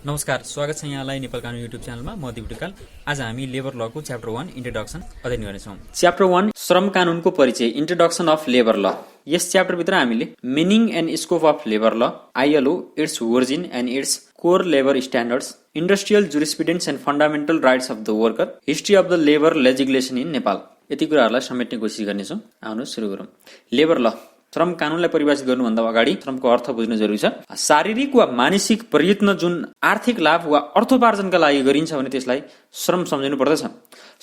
नमस्कार, स्वागत छ यहाँलाई नेपाल कानुन युट्युब च्यानलमा। म दिप ढुकाल। आज हामी लेबर लको च्याप्टर 1 इन्ट्रोडक्सन अध्ययन गर्नेछौँ। च्याप्टर 1 श्रम कानुनको परिचय, इन्ट्रोडक्सन अफ लेबर ल। यस च्याप्टरभित्र हामीले meaning and scope of labour law, ILO, its origin and its core labour standards, industrial jurisprudence and fundamental rights of the worker, history of the labour legislation in Nepal, यति कुराहरूलाई समेट्ने कोसिस गर्नेछौँ। आउनु सुरु गरौँ। लेबर ल, श्रम कानुनलाई परिभाषित गर्नुभन्दा अगाडि श्रमको अर्थ बुझ्नु जरुरी छ। शारीरिक वा मानसिक प्रयत्न जुन आर्थिक लाभ वा अर्थोपार्जनका लागि गरिन्छ भने त्यसलाई श्रम सम्झिनु पर्दछ।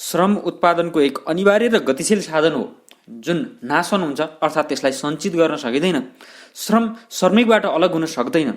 श्रम उत्पादनको एक अनिवार्य र गतिशील साधन हो जुन नाश हुन्छ, अर्थात् त्यसलाई सञ्चित गर्न सकिँदैन। श्रम श्रमिकबाट अलग हुन सक्दैन।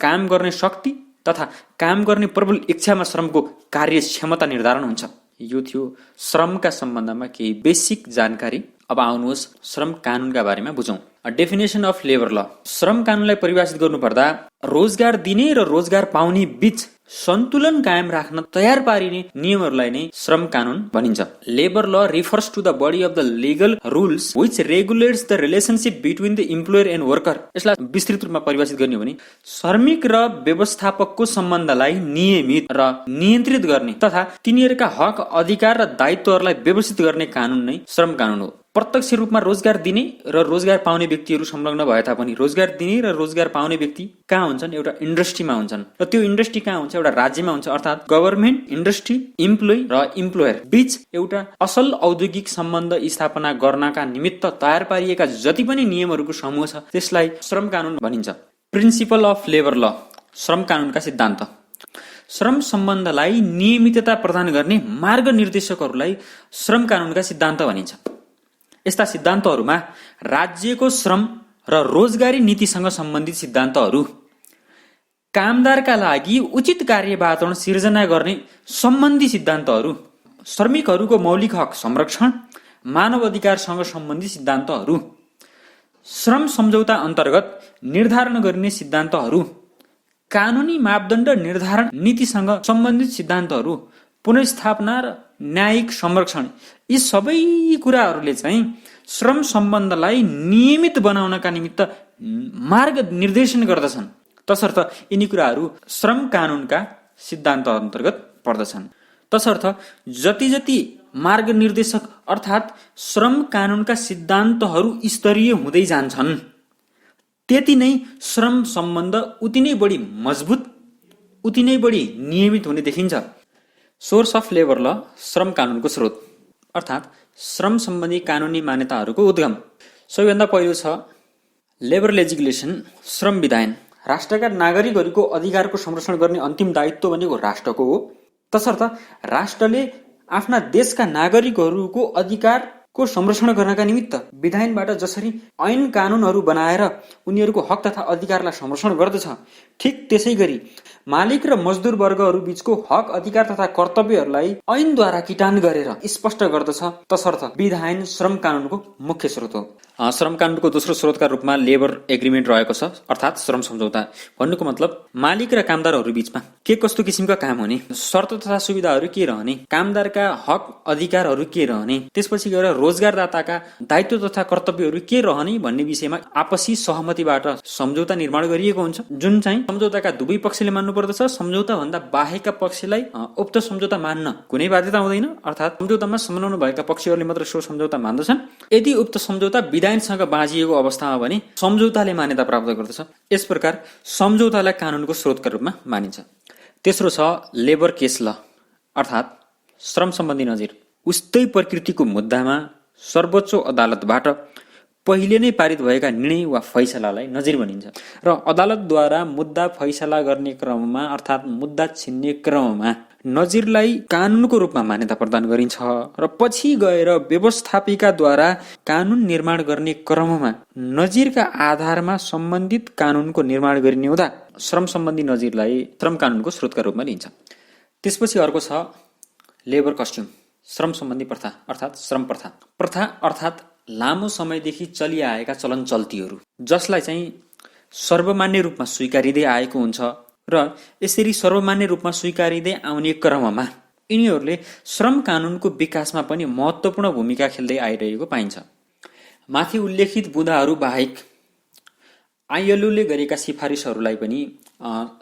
काम गर्ने शक्ति तथा काम गर्ने प्रबल इच्छामा श्रमको कार्यक्षमता निर्धारण हुन्छ। यो थियो श्रमका सम्बन्धमा केही बेसिक जानकारी। अब आउनुहोस् श्रम कानुनका बारेमा बुझौँ। डेफिनेसन अफ लेबर ल, श्रम कानुनलाई परिभाषित गर्नुपर्दा रोजगार दिने र रोजगार पाउने बीच सन्तुलन कायम राख्न तयार पारिने नियमहरूलाई नै श्रम कानुन भनिन्छ। Labour law refers to the body of the legal rules which regulates the relationship between the employer and worker. यसलाई विस्तृत रूपमा परिभाषित गर्ने हो भने श्रमिक र व्यवस्थापकको सम्बन्धलाई नियमित र नियन्त्रित गर्ने तथा तिनीहरूका हक, अधिकार र दायित्वहरूलाई व्यवस्थित गर्ने कानुन नै श्रम कानुन हो। प्रत्यक्ष रूपमा रोजगार दिने र रोजगार पाउने व्यक्तिहरू संलग्न भए तापनि रोजगार दिने र रोजगार पाउने व्यक्ति कहाँ हुन्छन्? एउटा इन्डस्ट्रीमा हुन्छन्। र त्यो इन्डस्ट्री कहाँ हुन्छ? एउटा राज्यमा हुन्छ। अर्थात् गभर्मेन्ट, इन्डस्ट्री, इम्प्लोइ र इम्प्लोयर बीच एउटा असल औद्योगिक सम्बन्ध स्थापना गर्नका निमित्त तयार पारिएका जति पनि नियमहरूको समूह छ त्यसलाई श्रम कानुन भनिन्छ। प्रिन्सिपल अफ लेबर ल, श्रम कानुनका सिद्धान्त। श्रम सम्बन्धलाई नियमितता प्रदान गर्ने मार्ग निर्देशकहरूलाई श्रम कानुनका सिद्धान्त भनिन्छ। यस्ता सिद्धान्तहरूमा राज्यको श्रम र रोजगारी नीतिसँग सम्बन्धित सिद्धान्तहरू, कामदारका लागि उचित कार्य वातावरण सिर्जना गर्ने सम्बन्धी सिद्धान्तहरू, श्रमिकहरूको मौलिक हक संरक्षण, मानव अधिकारसँग सम्बन्धित सिद्धान्तहरू, श्रम सम्झौता अन्तर्गत निर्धारण गरिने सिद्धान्तहरू, कानुनी मापदण्ड निर्धारण नीतिसँग सम्बन्धित सिद्धान्तहरू, पुनर्स्थापना र न्यायिक संरक्षण, यी सबै कुराहरूले चाहिँ श्रम सम्बन्धलाई नियमित बनाउनका निमित्त मार्ग निर्देशन गर्दछन्। तसर्थ यिनी कुराहरू श्रम कानुनका सिद्धान्त अन्तर्गत पर्दछन्। तसर्थ जति जति मार्ग निर्देशक अर्थात् श्रम कानुनका सिद्धान्तहरू स्तरीय हुँदै जान्छन् त्यति नै श्रम सम्बन्ध उति नै बढी मजबुत, उति नै बढी नियमित हुने देखिन्छ। सोर्स अफ लेबर ल, श्रम कानुनको स्रोत अर्थात् श्रम सम्बन्धी कानुनी मान्यताहरूको उद्गम। सबैभन्दा पहिलो छ लेबर लेजिस्लेसन, श्रम विधान। राष्ट्रका नागरिकहरूको अधिकारको संरक्षण गर्ने अन्तिम दायित्व भनेको राष्ट्रको हो। तसर्थ राष्ट्रले आफ्ना देशका नागरिकहरूको अधिकारको संरक्षण गर्नका निमित्त विधानबाट जसरी ऐन कानुनहरू बनाएर उनीहरूको हक तथा अधिकारलाई संरक्षण गर्दछ, ठिक त्यसै गरी मालिक र मजदुर वर्गहरू बीचको हक, अधिकार तथा कर्तव्यहरूलाई ऐनद्वारा किटान गरेर स्पष्ट गर्दछ। तसर्थ विधान श्रम कानुनको मुख्य स्रोत हो। श्रम कानुनको दोस्रो स्रोतका रूपमा लेबर एग्रिमेन्ट रहेको छ, अर्थात् श्रम सम्झौता। भन्नुको मतलब मालिक र कामदारहरू बीचमा के कस्तो किसिमका काम हुने, शर्त तथा सुविधाहरू के रहने, कामदारका हक अधिकारहरू के रहने, त्यसपछि गएर रोजगारदाताका दायित्व तथा कर्तव्यहरू के रहने भन्ने विषयमा आपसी सहमतिबाट सम्झौता निर्माण गरिएको हुन्छ, जुन चाहिँ सम्झौताका दुवै पक्षले मान्नु पर्दछ। सम्झौता भन्दा बाहेकका पक्षलाई उक्त सम्झौता मान्न कुनै बाध्यता हुँदैन, अर्थात् सम्झौतामा संलग्न भएका पक्षहरूले मात्र सो सम्झौता मान्दछन्। यदि उक्त सम्झौता विधानसँग बाँझिएको अवस्थामा भने सम्झौताले मान्यता प्राप्त गर्दछ। यस प्रकार सम्झौतालाई कानुनको स्रोतका रूपमा मानिन्छ। तेस्रो छ लेबर केस ल, अर्थात् श्रम सम्बन्धी नजिर। उस्तै प्रकृतिको मुद्दामा सर्वोच्च अदालतबाट पहिले नै पारित भएका निर्णय वा फैसलालाई नजिर भनिन्छ र अदालतद्वारा मुद्दा फैसला गर्ने क्रममा अर्थात् मुद्दा छिन्ने क्रममा नजिरलाई कानुनको रूपमा मान्यता प्रदान गरिन्छ र पछि गएर व्यवस्थापिकाद्वारा कानुन निर्माण गर्ने क्रममा नजिरका आधारमा सम्बन्धित कानुनको निर्माण गरिने हुँदा श्रम सम्बन्धी नजिरलाई श्रम कानुनको स्रोतका रूपमा लिइन्छ। त्यसपछि अर्को छ लेबर कस्ट्युम, श्रम सम्बन्धी प्रथा अर्थात् श्रम प्रथा। प्रथा अर्थात् लामो समयदेखि चलिआएका चलन चल्तीहरू जसलाई चाहिँ सर्वमान्य रूपमा स्वीकारिँदै आएको हुन्छ र यसरी सर्वमान्य रूपमा स्वीकारिँदै आउने क्रममा यिनीहरूले श्रम कानुनको विकासमा पनि महत्त्वपूर्ण भूमिका खेल्दै आइरहेको पाइन्छ। माथि उल्लेखित बुँदाहरू बाहेक आइएलओले गरेका सिफारिसहरूलाई पनि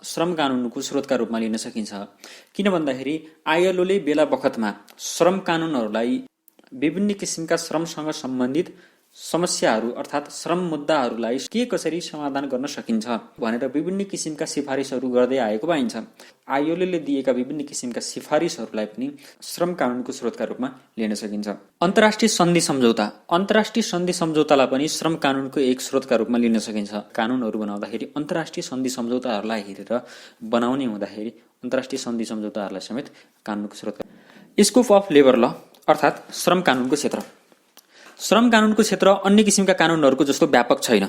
श्रम कानुनको स्रोतका रूपमा लिन सकिन्छ। किन भन्दाखेरि आईएलओले बेला बखतमा श्रम कानुनहरूलाई विभिन्न किसिमका श्रमसँग सम्बन्धित समस्याहरू अर्थात् श्रम मुद्दाहरूलाई के कसरी समाधान गर्न सकिन्छ भनेर विभिन्न किसिमका सिफारिसहरू गर्दै आएको पाइन्छ। आईएलओले दिएका विभिन्न किसिमका सिफारिसहरूलाई पनि श्रम कानुनको स्रोतका रूपमा लिन सकिन्छ। अन्तर्राष्ट्रिय सन्धि सम्झौता, अन्तर्राष्ट्रिय सन्धि सम्झौतालाई पनि श्रम कानुनको एक स्रोतका रूपमा लिन सकिन्छ। कानुनहरू बनाउँदाखेरि अन्तर्राष्ट्रिय सन्धि सम्झौताहरूलाई हेरेर बनाउने हुँदाखेरि अन्तर्राष्ट्रिय सन्धि सम्झौताहरूलाई समेत कानुनको स्रोत। स्कोप अफ लेबर ल अर्थात् श्रम कानुनको क्षेत्र। श्रम कानुनको क्षेत्र अन्य किसिमका कानुनहरूको जस्तो व्यापक छैन,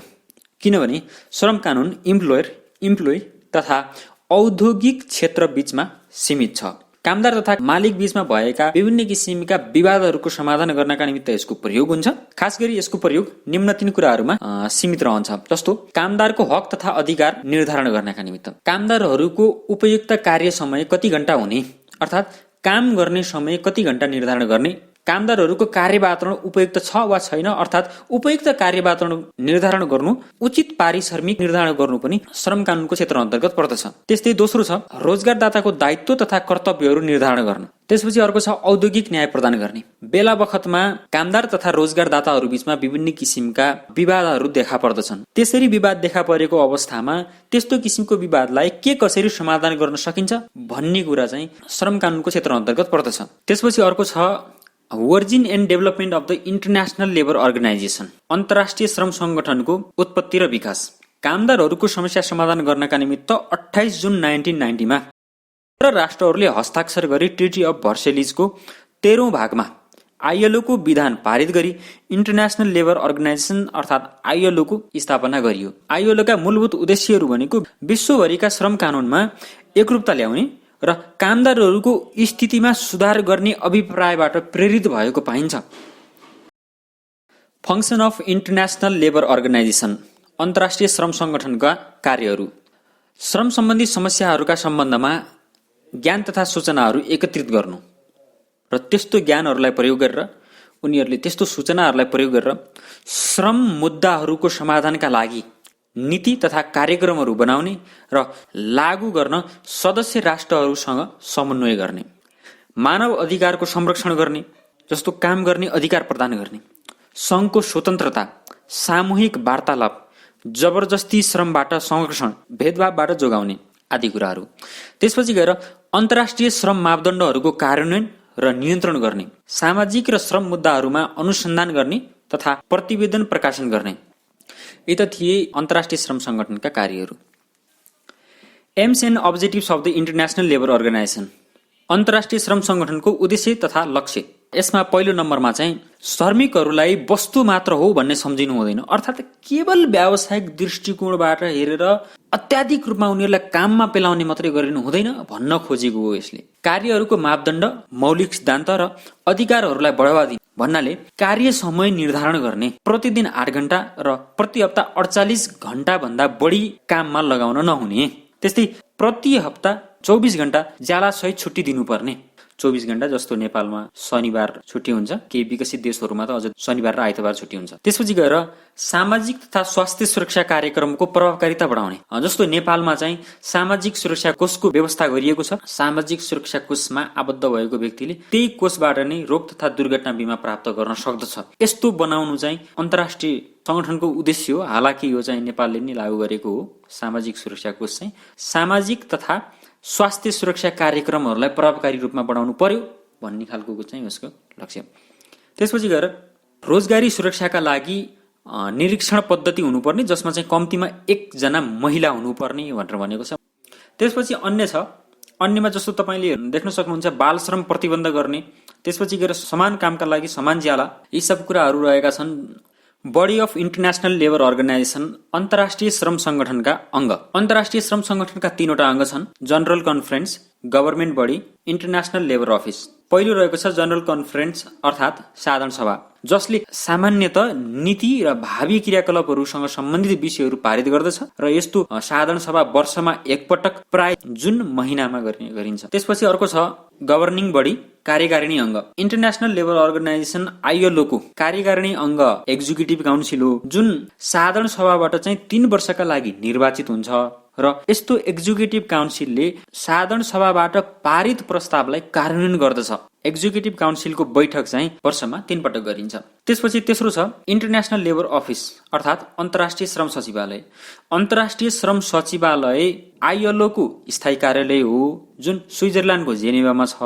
किनभने श्रम कानुन इम्प्लोइ तथा औद्योगिक क्षेत्र बीचमा सीमित छ। कामदार तथा मालिक बीचमा भएका विभिन्न किसिमका विवादहरूको समाधान गर्नका निमित्त यसको प्रयोग हुन्छ। खास गरी यसको प्रयोग निम्न 3 कुराहरूमा सीमित रहन्छ, जस्तो कामदारको हक तथा अधिकार निर्धारण गर्नका निमित्त, कामदारहरूको उपयुक्त कार्य समय कति घण्टा हुने अर्थात् काम गर्ने समय कति घण्टा निर्धारण गर्ने, कामदारहरूको कार्य वातावरण उपयुक्त छ वा छैन अर्थात् उपयुक्त कार्य वातावरण निर्धारण गर्नु, उचित पारिश्रमिक निर्धारण गर्नु पनि श्रम कानुनको क्षेत्र अन्तर्गत पर्दछ। त्यस्तै दोस्रो छ रोजगारदाताको दायित्व तथा कर्तव्यहरू निर्धारण गर्न। त्यसपछि अर्को छ औद्योगिक न्याय प्रदान गर्ने। बेला बखतमा कामदार तथा रोजगारदाताहरू बीचमा विभिन्न किसिमका विवादहरू देखा पर्दछन्। त्यसरी विवाद देखा परेको अवस्थामा त्यस्तो किसिमको विवादलाई के कसरी समाधान गर्न सकिन्छ भन्ने कुरा चाहिँ श्रम कानुनको क्षेत्र अन्तर्गत पर्दछ। त्यसपछि अर्को छ origin and development of the International Labour Organization, अन्तर्राष्ट्रिय श्रम संगठनको उत्पत्ति र विकास। कामदारहरूको समस्या समाधान गर्नका निमित्त 28 जुन 1990 मा राष्ट्रहरूले हस्ताक्षर गरी ट्रिटी अफ भर्सेलिजको 13औं भागमा आईएलओको विधान पारित गरी इन्टरनेसनल लेबर अर्गनाइजेसन अर्थात् आईएलओको स्थापना गरियो। आईएलओका मूलभूत उद्देश्यहरू भनेको विश्वभरिका श्रम कानुनमा एकरूपता ल्याउने र कामदारहरूको स्थितिमा सुधार गर्ने अभिप्रायबाट प्रेरित भएको पाइन्छ। Function of International Labour Organization, अन्तर्राष्ट्रिय श्रम संगठनका कार्यहरू। श्रम सम्बन्धी समस्याहरूका सम्बन्धमा ज्ञान तथा सूचनाहरू एकत्रित गर्नु र त्यस्तो ज्ञानहरूलाई प्रयोग गरेर उनीहरूले त्यस्तो सूचनाहरूलाई प्रयोग गरेर श्रम मुद्दाहरूको समाधानका लागि नीति तथा कार्यक्रमहरू बनाउने र लागू गर्न सदस्य राष्ट्रहरूसँग समन्वय गर्ने, मानव अधिकारको संरक्षण गर्ने जस्तो काम गर्ने अधिकार प्रदान गर्ने, सङ्घको स्वतन्त्रता, सामूहिक वार्तालाप, जबरजस्ती श्रमबाट संरक्षण, भेदभावबाट जोगाउने आदि कुराहरू। त्यसपछि गएर अन्तर्राष्ट्रिय श्रम मापदण्डहरूको कार्यान्वयन र नियन्त्रण गर्ने, सामाजिक र श्रम मुद्दाहरूमा अनुसन्धान गर्ने तथा प्रतिवेदन प्रकाशन गर्ने। यी त थिए अन्तर्राष्ट्रिय श्रम संगठनका कार्यहरू। Aims and objectives of the International Labour Organization, अन्तर्राष्ट्रिय श्रम संगठनको उद्देश्य तथा लक्ष्य। यसमा पहिलो नम्बरमा चाहिँ श्रमिकहरूलाई वस्तु मात्र हो भन्ने सम्झिनु हुँदैन, अर्थात् केवल व्यावसायिक दृष्टिकोणबाट हेरेर अत्याधिक रूपमा उनीहरूलाई काममा पेलाउने मात्रै गरिनु हुँदैन भन्न खोजेको हो। यसले कार्यहरूको मापदण्ड, मौलिक सिद्धान्त र अधिकारहरूलाई बढावा दिने भन्नाले कार्य समय निर्धारण गर्ने, प्रतिदिन 8 घण्टा र प्रति हप्ता 48 घण्टा भन्दा बढी काममा लगाउन नहुने, त्यस्तै प्रति हप्ता 24 घण्टा ज्यालासहित छुट्टी दिनुपर्ने। 24 घण्टा जस्तो नेपालमा शनिबार छुट्टी हुन्छ, केही विकसित देशहरूमा त अझ शनिबार र आइतबार छुट्टी हुन्छ। त्यसपछि गएर सामाजिक तथा स्वास्थ्य सुरक्षा कार्यक्रमको प्रभावकारिता बढाउने, जस्तो नेपालमा चाहिँ सामाजिक सुरक्षा कोषको व्यवस्था गरिएको छ। सामाजिक सुरक्षा कोषमा आबद्ध भएको व्यक्तिले त्यही कोषबाट नै रोग तथा दुर्घटना बिमा प्राप्त गर्न सक्दछ। यस्तो बनाउनु चाहिँ अन्तर्राष्ट्रिय संगठनको उद्देश्य हो। हालाकि यो चाहिँ नेपालले नै लागू गरेको हो। सामाजिक सुरक्षा कोष चाहिँ सामाजिक तथा स्वास्थ्य सुरक्षा कार्यक्रमहरूलाई प्रभावकारी रूपमा बढाउनु पर्यो भन्ने खालको चाहिँ उसको लक्ष्य। त्यसपछि गएर रोजगारी सुरक्षाका लागि निरीक्षण पद्धति हुनुपर्ने, जसमा चाहिँ कम्तीमा 1 जना महिला हुनुपर्ने भनेर भनेको छ। त्यसपछि अन्य छ, अन्यमा जस्तो तपाईँले देख्न सक्नुहुन्छ बाल श्रम प्रतिबन्ध गर्ने, त्यसपछि गएर समान कामका लागि समान ज्याला, यी सब कुराहरू रहेका छन्। Body of International Labour Organization, अन्तर्राष्ट्रिय श्रम संगठनका अङ्ग। अन्तर्राष्ट्रिय श्रम संगठनका 3वटा अङ्ग छन्, general conference, government body, International Labour Office. पहिलो रहेको छ जनरल कन्फरेन्स अर्थात् साधारण सभा, जसले सामान्यत नीति र भावी क्रियाकलापहरूसँग सम्बन्धित विषयहरू पारित गर्दछ र यस्तो साधारण सभा वर्षमा एकपटक प्राय जुन महिनामा गरिन्छ। त्यसपछि अर्को छ गभर्निङ बडी, कार्यकारिणी अङ्ग। इन्टरनेसनल लेबर अर्गनाइजेसन आईएलओ को कार्यकारिणी अङ्ग एक्जिक्युटिभ काउन्सिल हो, जुन साधारण सभाबाट चाहिँ 3 वर्षका लागि निर्वाचित हुन्छ र यस्तो एक्जिक्युटिभ काउन्सिलले साधारण सभाबाट पारित प्रस्तावलाई कार्यान्वयन गर्दछ। एक्जिक्युटिभ काउन्सिलको बैठक चाहिँ वर्षमा 3 पटक गरिन्छ। त्यसपछि तेस्रो छ इन्टरनेसनल लेबर अफिस अर्थात् अन्तर्राष्ट्रिय श्रम सचिवालय। अन्तर्राष्ट्रिय श्रम सचिवालय ILO को स्थायी कार्यालय हो जुन स्विजरल्यान्डको जेनेभामा छ।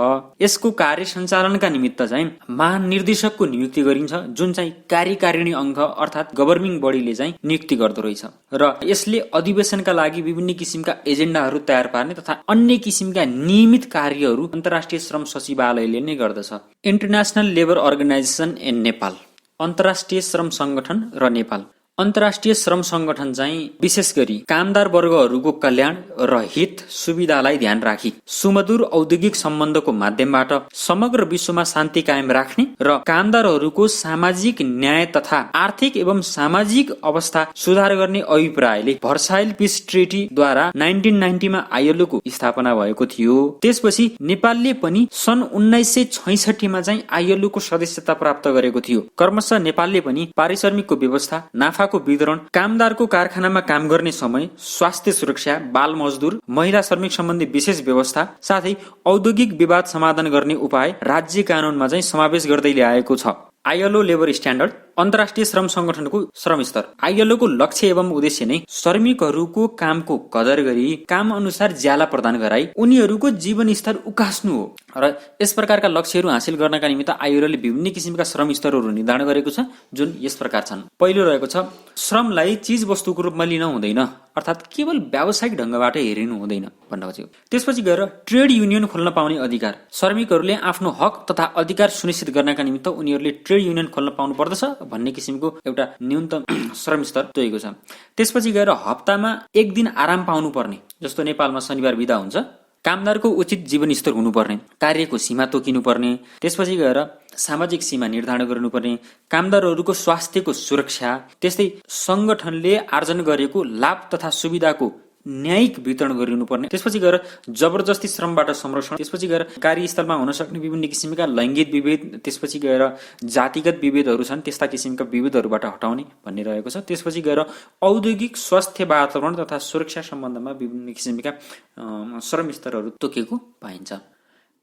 यसको कार्य सञ्चालनका निमित्त चाहिँ महानिर्देशकको नियुक्ति गरिन्छ जुन चाहिँ कार्यकारिणी अङ्ग अर्थात् गभर्निङ बडीले चाहिँ नियुक्ति गर्दो रहेछ र यसले अधिवेशनका लागि विभिन्न किसिमका एजेन्डाहरू तयार पार्ने तथा अन्य किसिमका नियमित कार्यहरू अन्तर्राष्ट्रिय श्रम सचिवालयले नै गर्दछ। International Labour Organization in Nepal अन्तर्राष्ट्रिय श्रम संगठन र नेपाल। अन्तर्राष्ट्रिय श्रम संगठन चाहिँ विशेष गरी कामदार वर्गहरूको कल्याण र हित सुविधालाई ध्यान राखी सुमधुर औद्योगिक सम्बन्धको माध्यमबाट समग्र विश्वमा शान्ति कायम राख्ने र कामदारहरूको सामाजिक न्याय तथा आर्थिक एवं सामाजिक अवस्था सुधार गर्ने अभिप्रायले भर्साइल पिस ट्रिटीद्वारा 1990 मा ILO को स्थापना भएको थियो। त्यसपछि नेपालले पनि सन् 1966 मा चाहिँ ILO को सदस्यता प्राप्त गरेको थियो। क्रमशः नेपालले पनि पारिश्रमिकको व्यवस्था, नाफा को वितरण, कामदारको कारखानामा काम गर्ने समय, स्वास्थ्य सुरक्षा, बाल मजदुर, महिला श्रमिक सम्बन्धी विशेष व्यवस्था साथै औद्योगिक विवाद समाधान गर्ने उपाय राज्य कानूनमा चाहिँ समावेश गर्दै ल्याएको छ। ILO लेबर स्ट्यान्डर्ड अन्तर्राष्ट्रिय श्रम संगठनको श्रम स्तर। ILO को लक्ष्य एवं उद्देश्य नै श्रमिकहरूको कामको कदर गरी काम अनुसार ज्याला प्रदान गराई उनीहरूको जीवन स्तर उकास्नु हो र यस प्रकारका लक्ष्यहरू हासिल गर्नका निमित्त ILO ले विभिन्न किसिमका श्रम स्तरहरू निर्धारण गरेको छ जुन यस प्रकार छन्। पहिलो रहेको छ श्रमलाई चीज वस्तुको रूपमा लिन हुँदैन अर्थात् केवल व्यावसायिक ढंगबाट हेरिनु हुँदैन भन्न खोजेको। त्यसपछि गएर ट्रेड युनियन खोल्न पाउने अधिकार। श्रमिकहरूले आफ्नो हक तथा अधिकार सुनिश्चित गर्नका निमित्त उनीहरूले ट्रेड युनियन खोल्न पाउनु पर्दछ भन्ने किसिमको एउटा न्यूनतम श्रम स्तर तोकेको छ। त्यसपछि गएर हप्तामा 1 दिन आराम पाउनु पर्ने, जस्तो नेपालमा शनिबार बिदा हुन्छ। कामदारको उचित जीवन स्तर हुनुपर्ने, कार्यको सीमा तोकिनु पर्ने। त्यसपछि गएर सामाजिक सीमा निर्धारण गर्नुपर्ने, कामदारहरूको स्वास्थ्यको सुरक्षा, त्यस्तै संगठनले आर्जन गरेको लाभ तथा सुविधाको न्यायिक वितरण गरिनुपर्ने। त्यसपछि गएर जबरजस्ती श्रमबाट संरक्षण। त्यसपछि गएर कार्यस्थलमा हुन सक्ने विभिन्न किसिमका लैङ्गिक विभेद, त्यसपछि गएर जातिगत विभेदहरू छन् त्यस्ता किसिमका विभेदहरूबाट हटाउने भन्ने रहेको छ। त्यसपछि गएर औद्योगिक स्वास्थ्य वातावरण तथा सुरक्षा सम्बन्धमा विभिन्न किसिमका श्रम स्तरहरू तोकेको पाइन्छ।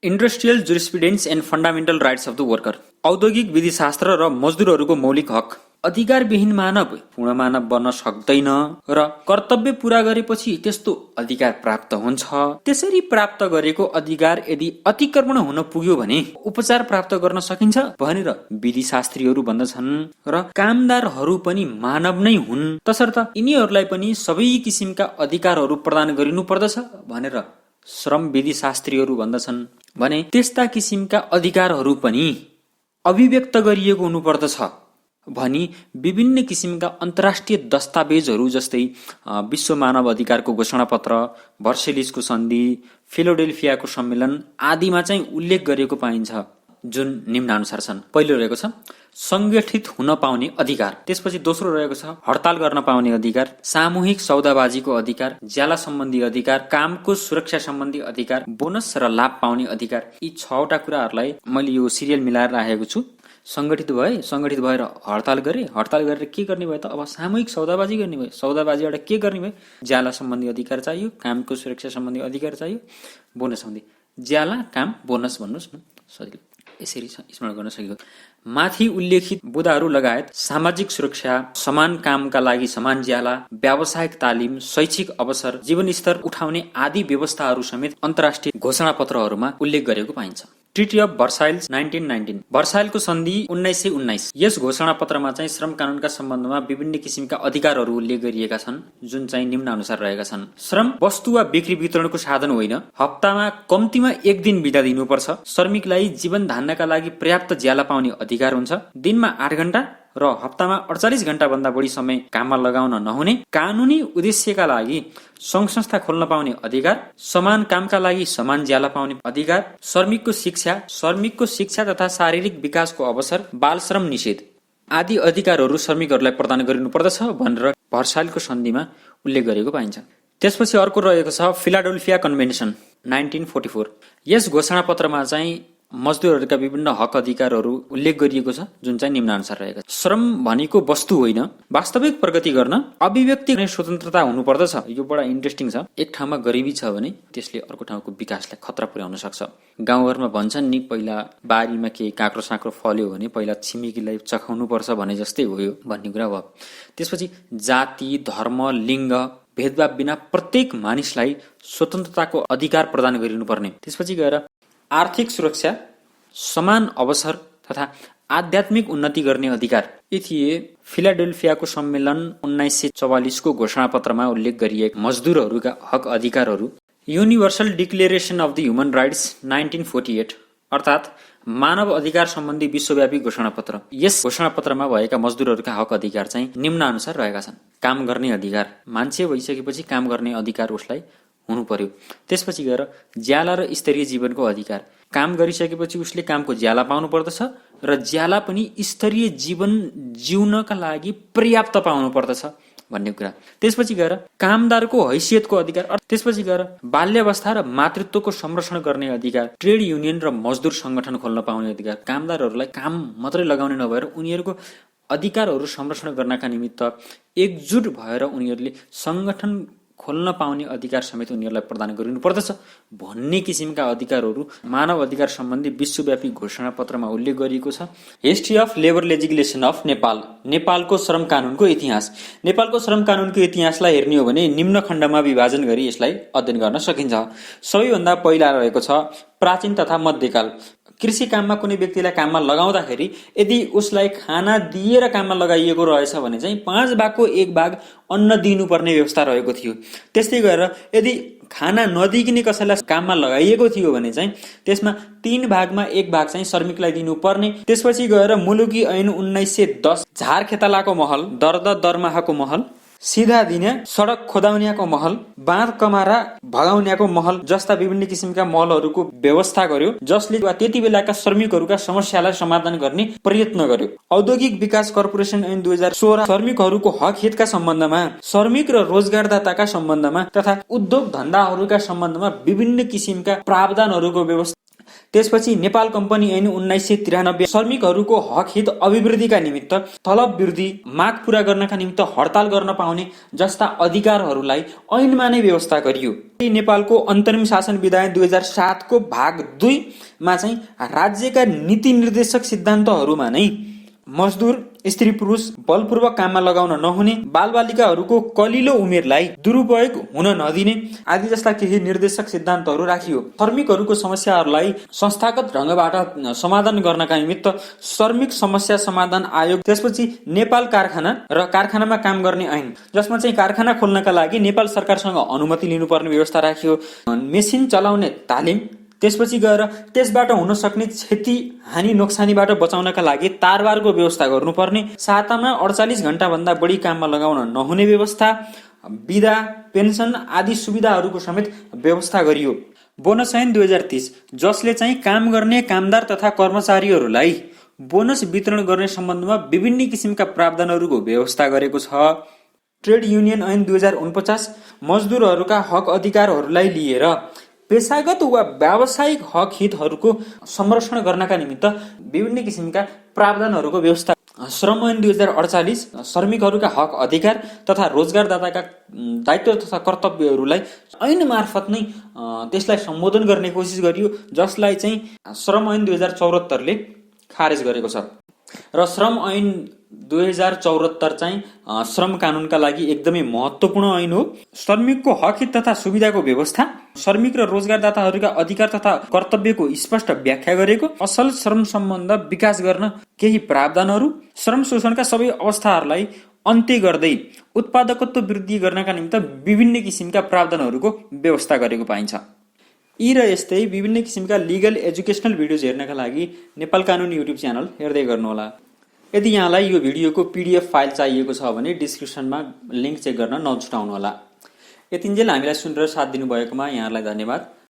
Industrial jurisprudence and fundamental rights of the worker. औद्योगिक विधिशास्त्र र मजदुरहरूको मौलिक हक। अधिकारविहीन मानव पूर्ण मानव बन्न सक्दैन र कर्तव्य पूरा गरेपछि त्यस्तो अधिकार प्राप्त हुन्छ। त्यसरी प्राप्त गरेको अधिकार यदि अतिक्रमण हुन पुग्यो भने उपचार प्राप्त गर्न सकिन्छ भनेर विधिशास्त्रीहरू भन्दछन् र कामदारहरू पनि मानव नै हुन् तसर्थ यिनीहरूलाई पनि सबै किसिमका अधिकारहरू प्रदान गरिनु पर्दछ भनेर श्रम विधिशास्त्रीहरू भन्दछन्। भने त्यस्ता किसिमका अधिकारहरू पनि अभिव्यक्त गरिएको हुनुपर्दछ भनी विभिन्न किसिमका अन्तर्राष्ट्रिय दस्तावेजहरू जस्तै विश्व मानव अधिकारको घोषणा पत्र, भर्सेलिसको सन्धि, फिलाडेल्फियाको सम्मेलन आदिमा चाहिँ उल्लेख गरेको पाइन्छ जुन निम्नानुसार छन्। पहिलो रहेको छ संगठित हुन पाउने अधिकार। त्यसपछि दोस्रो रहेको छ हडताल गर्न पाउने अधिकार, सामूहिक सौदाबाजीको अधिकार, ज्याला सम्बन्धी अधिकार, कामको सुरक्षा सम्बन्धी अधिकार, बोनस र लाभ पाउने अधिकार। यी 6वटा कुराहरूलाई मैले यो सिरियल मिलाएर राखेको छु। संगठित भएर हडताल गरे, हडताल गरेर के गर्ने भयो त अब सामूहिक सौदाबाजी गर्ने भयो, सौदाबाजीबाट के गर्ने भयो, ज्याला सम्बन्धी अधिकार चाहियो, कामको सुरक्षा सम्बन्धी अधिकार चाहियो, बोनस सम्बन्धी, ज्याला काम बोनस भन्नुहोस् न सजिलो यसरी स्मरण गर्न सकियो। माथि उल्लेखित बुदाहरू लगायत सामाजिक सुरक्षा, समान कामका लागि समान ज्याला, व्यावसायिक तालिम, शैक्षिक अवसर, जीवन स्तर उठाउने आदि व्यवस्थाहरू समेत अन्तर्राष्ट्रिय घोषणा पत्रहरूमा उल्लेख गरेको पाइन्छ। ट्रिटी अफ भर्साइल्स 1919 भर्साइलको सन्धि 1919। यस घोषणा पत्रमा चाहिँ श्रम कानूनका सम्बन्धमा विभिन्न किसिमका अधिकारहरू उल्लेख गरिएका छन् जुन चाहिँ निम्न अनुसार रहेका छन्। श्रम वस्तु वा बिक्री वितरणको साधन होइन। हप्तामा कम्तीमा 1 दिन बिदा दिनुपर्छ। श्रमिकलाई जीवन धान्नका लागि पर्याप्त ज्याला पाउने अधिकार हुन्छ। दिनमा 8 घण्टा र हप्तामा 48 घण्टा भन्दा बढी समय काममा लगाउन नहुने, कानूनी उद्देश्यका लागि संघ संस्था खोल्न पाउने अधिकार, समान कामका लागि समान ज्याला पाउने अधिकार, श्रमिकको शिक्षा तथा शारीरिक विकासको अवसर, बाल श्रम निषेध आदि अधिकारहरू श्रमिकहरूलाई प्रदान गरिनु पर्दछ भनेर भर्साइलको सन्धिमा उल्लेख गरेको पाइन्छ। त्यसपछि अर्को रहेको छ फिलाडेल्फिया कन्भेन्सन 1944। यस घोषणा पत्रमा चाहिँ मजदुरहरूका विभिन्न हक अधिकारहरू उल्लेख गरिएको छ जुन चाहिँ निम्नानुसार रहेका छन्। श्रम भनेको वस्तु होइन, वास्तविक प्रगति गर्न अभिव्यक्ति गर्ने स्वतन्त्रता हुनुपर्दछ। यो बडा इन्ट्रेस्टिङ छ। एक ठाउँमा गरिबी छ भने त्यसले अर्को ठाउँको विकासलाई खतरा पुर्याउन सक्छ। गाउँघरमा भन्छन् नि, पहिला बारीमा केही काँक्रो साँक्रो फल्यो भने पहिला छिमेकीलाई चखाउनु पर्छ भने जस्तै हो यो भन्ने कुरा भयो। त्यसपछि जाति, धर्म, लिङ्ग भेदभाव बिना प्रत्येक मानिसलाई स्वतन्त्रताको अधिकार प्रदान गरिनुपर्ने। त्यसपछि गएर आर्थिक सुरक्षा, समान अवसर तथा आध्यात्मिक उन्नति गर्ने अधिकार। यी थिए फिलाडेल्फियाको सम्मेलन 1944 को घोषणापत्रमा उल्लेख गरिएका मजदुरहरूका हक अधिकारहरू। Universal declaration of the human rights 1948 अर्थात् मानव अधिकार सम्बन्धी विश्वव्यापी घोषणापत्र। यस घोषणापत्रमा भएका मजदुरहरूका हक अधिकार चाहिँ निम्नानुसार रहेका छन्। काम गर्ने अधिकार, मान्छे भइसकेपछि काम गर्ने अधिकार उसलाई हुनु पर्यो। त्यसपछि गएर ज्याला र स्तरीय जीवनको अधिकार, काम गरिसकेपछि उसले कामको ज्याला पाउनु पर्दछ र ज्याला पनि स्तरीय जीवन जिउनका लागि पर्याप्त पाउनु पर्दछ भन्ने कुरा। त्यसपछि गएर कामदारको हैसियतको अधिकार, त्यसपछि गएर बाल्यावस्था र मातृत्वको संरक्षण गर्ने अधिकार, ट्रेड युनियन र मजदुर संगठन खोल्न पाउने अधिकार। कामदारहरूलाई काम मात्रै लगाउने नभएर उनीहरूको अधिकारहरू संरक्षण गर्नका निमित्त एकजुट भएर उनीहरूले संगठन खोल्न पाउने अधिकार समेत उनीहरूलाई प्रदान गरिनु पर्दछ भन्ने किसिमका अधिकारहरू मानव अधिकार सम्बन्धी विश्वव्यापी घोषणापत्रमा उल्लेख गरिएको छ। History of labour legislation of Nepal, नेपालको श्रम कानूनको इतिहास। नेपालको श्रम कानूनको इतिहासलाई हेर्ने हो भने निम्न खण्डमा विभाजन गरी यसलाई अध्ययन गर्न सकिन्छ। सबैभन्दा पहिला रहेको छ प्राचीन तथा मध्यकाल। कृषि काममा कुनै व्यक्तिलाई काममा लगाउँदाखेरि यदि उसलाई खाना दिएर काममा लगाइएको रहेछ भने चाहिँ 5 भागको 1 भाग अन्न दिनुपर्ने व्यवस्था रहेको थियो। त्यस्तै गरेर यदि खाना नदिइकन कसैलाई काममा लगाइएको थियो भने चाहिँ त्यसमा 3 भागमा 1 भाग चाहिँ श्रमिकलाई दिनुपर्ने। त्यसपछि गएर मुलुकी ऐन 1910 झार खेतालाको महल, दर्द दरमाहाको महल, सिधा दिने सडक खोदाउनेको महल, बाँध कमारा भगाउनेको महल जस्ता विभिन्न किसिमका महलहरूको व्यवस्था गर्यो, जसले त्यति बेलाका श्रमिकहरूका समस्यालाई समाधान गर्ने प्रयत्न गर्यो। औद्योगिक विकास कर्पोरेसन ऐन 2016 श्रमिकहरूको हक हितका सम्बन्धमा, श्रमिक र रोजगारदाताका सम्बन्धमा तथा उद्योग धन्दाहरूका सम्बन्धमा विभिन्न किसिमका प्रावधानहरूको व्यवस्था। त्यसपछि नेपाल कम्पनी ऐन 1993 श्रमिकहरूको हक हित अभिवृद्धिका निमित्त, तलब वृद्धि, माग पूरा गर्नका निमित्त हडताल गर्न पाउने जस्ता अधिकारहरूलाई ऐनमा नै व्यवस्था गरियो। नेपालको अन्तरिम शासन विधान 2007 को भाग 2 मा चाहिँ राज्यका नीति निर्देशक सिद्धान्तहरूमा नै मजदुर, स्त्री पुरुष बलपूर्वक काममा लगाउन नहुने, बालबालिकाहरूको कलिलो उमेरलाई दुरुपयोग हुन नदिने आदि जस्ता केही निर्देशक सिद्धान्तहरू राखियो। श्रमिकहरूको समस्याहरूलाई संस्थागत ढङ्गबाट समाधान गर्नका निमित्त श्रमिक समस्या समाधान आयोग, त्यसपछि नेपाल कारखाना र कारखानामा काम गर्ने ऐन, जसमा चाहिँ कारखाना खोल्नका लागि नेपाल सरकारसँग अनुमति लिनुपर्ने व्यवस्था राखियो। मेसिन चलाउने तालिम, त्यसपछि गएर त्यसबाट हुन सक्ने क्षति हानि नोक्सानीबाट बचाउनका लागि तारबारको व्यवस्था गर्नुपर्ने, सातामा 48 घण्टा भन्दा बढी काममा लगाउन नहुने व्यवस्था, बिदा, पेन्सन आदि सुविधाहरूको समेत व्यवस्था गरियो। बोनस ऐन 2030 जसले चाहिँ काम गर्ने कामदार तथा कर्मचारीहरूलाई बोनस वितरण गर्ने सम्बन्धमा विभिन्न किसिमका प्रावधानहरूको व्यवस्था गरेको छ। ट्रेड युनियन ऐन 2049 मजदुरहरूका हक अधिकारहरूलाई लिएर पेशागत वा व्यावसायिक हक हितहरूको संरक्षण गर्नका निमित्त विभिन्न किसिमका प्रावधानहरूको व्यवस्था। श्रम ऐन 2048 श्रमिकहरूका हक अधिकार तथा रोजगारदाताका दायित्व तथा कर्तव्यहरूलाई ऐन मार्फत नै त्यसलाई सम्बोधन गर्ने कोसिस गरियो, जसलाई चाहिँ श्रम ऐन 2074 ले खारेज गरेको छ। र श्रम ऐन 2074 चाहिँ श्रम कानूनका लागि एकदमै महत्त्वपूर्ण ऐन हो। श्रमिकको हक हित तथा सुविधाको व्यवस्था, श्रमिक र रोजगारदाताहरूका अधिकार तथा कर्तव्यको स्पष्ट व्याख्या गरेको, असल श्रम सम्बन्ध विकास गर्न केही प्रावधानहरू, श्रम शोषणका सबै अवस्थाहरूलाई अन्त्य गर्दै उत्पादकत्व वृद्धि गर्नका निमित्त विभिन्न किसिमका प्रावधानहरूको व्यवस्था गरेको पाइन्छ। यी र यस्तै विभिन्न किसिमका लिगल एजुकेसनल भिडियोज हेर्नका लागि नेपाल कानुन युट्युब च्यानल हेर्दै गर्नुहोला। यदि यहाँलाई यो भिडियोको PDF फाइल चाहिएको छ भने डिस्क्रिप्सनमा लिङ्क चेक गर्न नछुटाउनुहोला। यतिन्जेल हामीलाई सुनेर साथ दिनुभएकोमा यहाँलाई धन्यवाद।